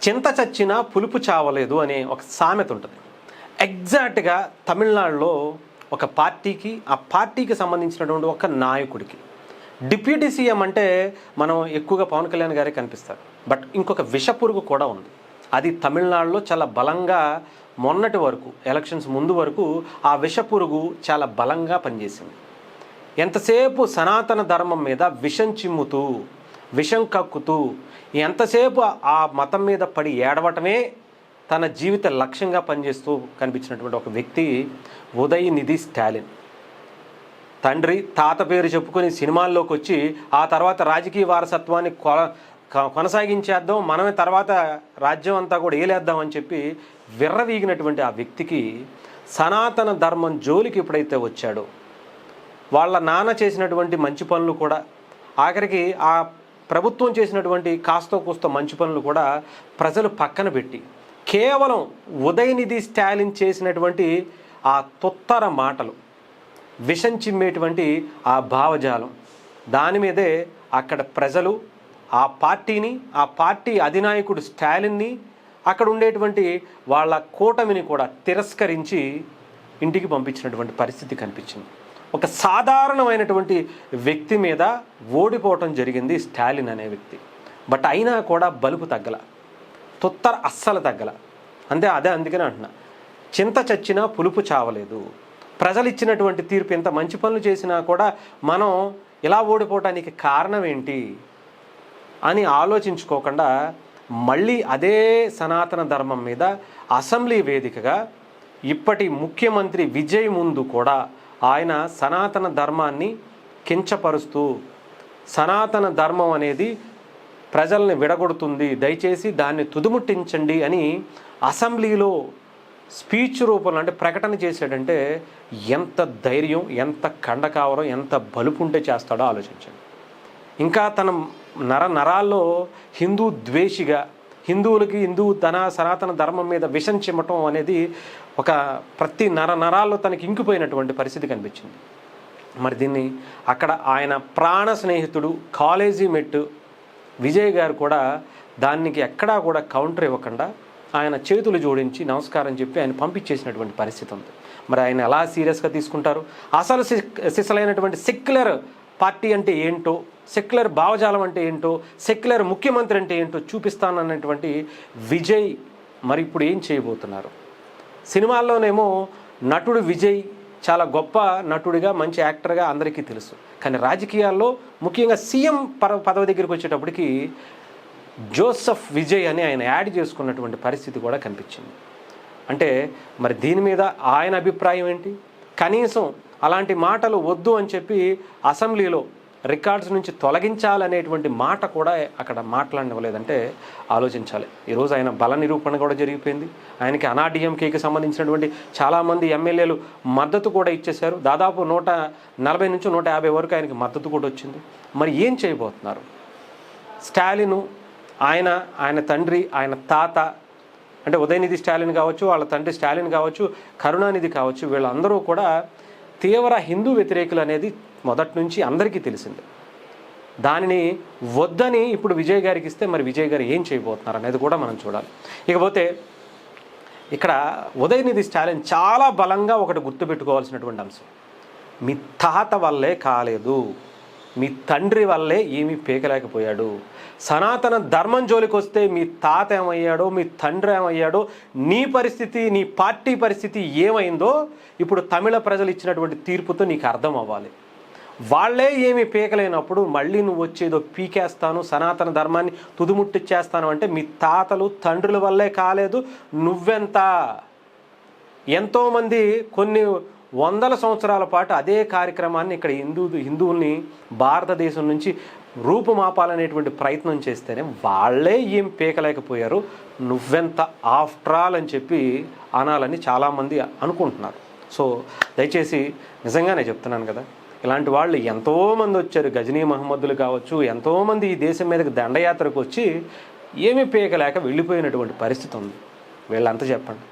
చింత చచ్చినా పులుపు చావలేదు అనే ఒక సామెత ఉంటుంది. ఎగ్జాక్ట్గా తమిళనాడులో ఒక పార్టీకి, ఆ పార్టీకి సంబంధించినటువంటి ఒక నాయకుడికి డిప్యూటీ సీఎం అంటే మనం ఎక్కువగా పవన్ కళ్యాణ్ గారే కనిపిస్తారు. బట్ ఇంకొక విషపురుగు కూడా ఉంది. అది తమిళనాడులో చాలా బలంగా మొన్నటి వరకు, ఎలక్షన్స్ ముందు వరకు ఆ విషపురుగు చాలా బలంగా పనిచేసింది. ఎంతసేపు సనాతన ధర్మం మీద విషం చిమ్ముతూ, విషం కక్కుతూ, ఎంతసేపు ఆ మతం మీద పడి ఏడవటమే తన జీవిత లక్ష్యంగా పనిచేస్తూ కనిపించినటువంటి ఒక వ్యక్తి ఉదయనిధి స్టాలిన్. తండ్రి తాత పేరు చెప్పుకొని సినిమాల్లోకి వచ్చి ఆ తర్వాత రాజకీయ వారసత్వాన్ని కొనసాగించేద్దాం, మనమే తర్వాత రాజ్యం అంతా కూడా ఏలేద్దామని చెప్పి విర్రవీగినటువంటి ఆ వ్యక్తికి సనాతన ధర్మం జోలికి ఎప్పుడైతే వచ్చాడో, వాళ్ళ నాన్న చేసినటువంటి మంచి పనులు కూడా, ఆఖరికి ఆ ప్రభుత్వం చేసినటువంటి కాస్తో కూస్తో మంచి పనులు కూడా ప్రజలు పక్కన పెట్టి కేవలం ఉదయనిధి స్టాలిన్ చేసినటువంటి ఆ తొత్తర మాటలు, విషం చిమ్మేటువంటి ఆ భావజాలం, దాని మీదే అక్కడ ప్రజలు ఆ పార్టీని, ఆ పార్టీ అధినాయకుడు స్టాలిన్ని, అక్కడ ఉండేటువంటి వాళ్ళ కూటమిని కూడా తిరస్కరించి ఇంటికి పంపించినటువంటి పరిస్థితి కనిపించింది. ఒక సాధారణమైనటువంటి వ్యక్తి మీద ఓడిపోవటం జరిగింది స్టాలిన్ అనే వ్యక్తి. బట్ అయినా కూడా బలుపు తగ్గల, తొత్తర అస్సలు తగ్గల. అందుకనే అంటున్నా, చింత చచ్చినా పులుపు చావలేదు. ప్రజలు ఇచ్చినటువంటి తీర్పు, ఎంత మంచి పనులు చేసినా కూడా మనం ఇలా ఓడిపోవటానికి కారణం ఏంటి అని ఆలోచించుకోకుండా మళ్ళీ అదే సనాతన ధర్మం మీద అసెంబ్లీ వేదికగా ఇప్పటి ముఖ్యమంత్రి విజయ్ ముందు కూడా ఆయన సనాతన ధర్మాన్ని కించపరుస్తూ, సనాతన ధర్మం అనేది ప్రజల్ని విడగొడుతుంది, దయచేసి దాన్ని తుదుముట్టించండి అని అసెంబ్లీలో స్పీచ్ రూపంలో, అంటే ప్రకటన చేశాడంటే ఎంత ధైర్యం, ఎంత కండకావరం, ఎంత బలుపు ఉంటే చేస్తాడో ఆలోచించండి. ఇంకా తన నరాల్లో హిందూ ద్వేషిగా, హిందువులకి, సనాతన ధర్మం మీద విషం చిమ్మటం అనేది ఒక ప్రతి నరాల్లో తనకి ఇంకిపోయినటువంటి పరిస్థితి కనిపించింది. మరి దీన్ని అక్కడ ఆయన ప్రాణ స్నేహితుడు, కాలేజీ మెట్టు విజయ్ గారు కూడా దానికి ఎక్కడా కూడా కౌంటర్ ఇవ్వకుండా ఆయన చేతులు జోడించి నమస్కారం చెప్పి ఆయన పంపించేసినటువంటి పరిస్థితి ఉంది. మరి ఆయన ఎలా సీరియస్గా తీసుకుంటారు? అసలు సిసలైనటువంటి సెక్యులర్ పార్టీ అంటే ఏంటో, సెక్యులర్ భావజాలం అంటే ఏంటో, సెక్యులర్ ముఖ్యమంత్రి అంటే ఏంటో చూపిస్తానన్నటువంటి విజయ్ మరి ఇప్పుడు ఏం చేయబోతున్నారు? సినిమాల్లోనేమో నటుడు విజయ్ చాలా గొప్ప నటుడిగా, మంచి యాక్టర్గా అందరికీ తెలుసు. కానీ రాజకీయాల్లో ముఖ్యంగా సీఎం పదవి దగ్గరికి వచ్చేటప్పటికి జోసెఫ్ విజయ్ అని ఆయన యాడ్ చేసుకున్నటువంటి పరిస్థితి కూడా కనిపించింది. అంటే మరి దీని మీద ఆయన అభిప్రాయం ఏంటి? కనీసం అలాంటి మాటలు వద్దు అని చెప్పి అసెంబ్లీలో రికార్డ్స్ నుంచి తొలగించాలనేటువంటి మాట కూడా అక్కడ మాట్లాడనివ్వలేదంటే ఆలోచించాలి. ఈరోజు ఆయన బల నిరూపణ కూడా జరిగిపోయింది. ఆయనకి అనాడీఎంకేకి సంబంధించినటువంటి చాలామంది ఎమ్మెల్యేలు మద్దతు కూడా ఇచ్చేశారు. దాదాపు 140 నుంచి 150 వరకు ఆయనకి మద్దతు కూడా వచ్చింది. మరి ఏం చేయబోతున్నారు? స్టాలిను, ఆయన తండ్రి, ఆయన తాత, అంటే ఉదయనిధి స్టాలిన్ కావచ్చు, వాళ్ళ తండ్రి స్టాలిన్ కావచ్చు, కరుణానిధి కావచ్చు, వీళ్ళందరూ కూడా తీవ్ర హిందూ వ్యతిరేకులు అనేది మొదటి నుంచి అందరికీ తెలిసింది. దానిని వద్దని ఇప్పుడు విజయ్ గారికి ఇస్తే మరి విజయ్ గారు ఏం చేయబోతున్నారు అనేది కూడా మనం చూడాలి. ఇకపోతే ఇక్కడ ఉదయనిధి స్టాలిన్ చాలా బలంగా ఒకటి గుర్తుపెట్టుకోవాల్సినటువంటి అంశం, మీ తాత వల్లే కాలేదు, మీ తండ్రి వల్లే ఏమీ పీకలేకపోయాడు. సనాతన ధర్మం జోలికి వస్తే మీ తాత ఏమయ్యాడో, మీ తండ్రి ఏమయ్యాడో, నీ పరిస్థితి, నీ పార్టీ పరిస్థితి ఏమైందో ఇప్పుడు తమిళ ప్రజలు ఇచ్చినటువంటి తీర్పుతో నీకు అర్థం అవ్వాలి. వాళ్ళే ఏమీ పీకలేనప్పుడు మళ్ళీ నువ్వు వచ్చేదో పీకేస్తాను, సనాతన ధర్మాన్ని తుదుముట్టిచ్చేస్తాను అంటే మీ తాతలు తండ్రుల వల్లే కాలేదు, నువ్వెంత? ఎంతోమంది కొన్ని వందల సంవత్సరాల పాటు అదే కార్యక్రమాన్ని ఇక్కడ హిందువుల్ని భారతదేశం నుంచి రూపుమాపాలనేటువంటి ప్రయత్నం చేస్తేనే వాళ్ళే ఏం పీకలేకపోయారు, నువ్వెంత ఆఫ్టర్ ఆల్ అని చెప్పి అనాలని చాలామంది అనుకుంటున్నారు. సో దయచేసి నిజంగానే చెప్తున్నాను కదా, ఇలాంటి వాళ్ళు ఎంతోమంది వచ్చారు. గజనీ మహమ్మద్దులు కావచ్చు, ఎంతోమంది ఈ దేశం మీదకి దండయాత్రకు వచ్చి ఏమీ పీకలేక వెళ్ళిపోయినటువంటి పరిస్థితి ఉంది. వీళ్ళంతా చెప్పండి.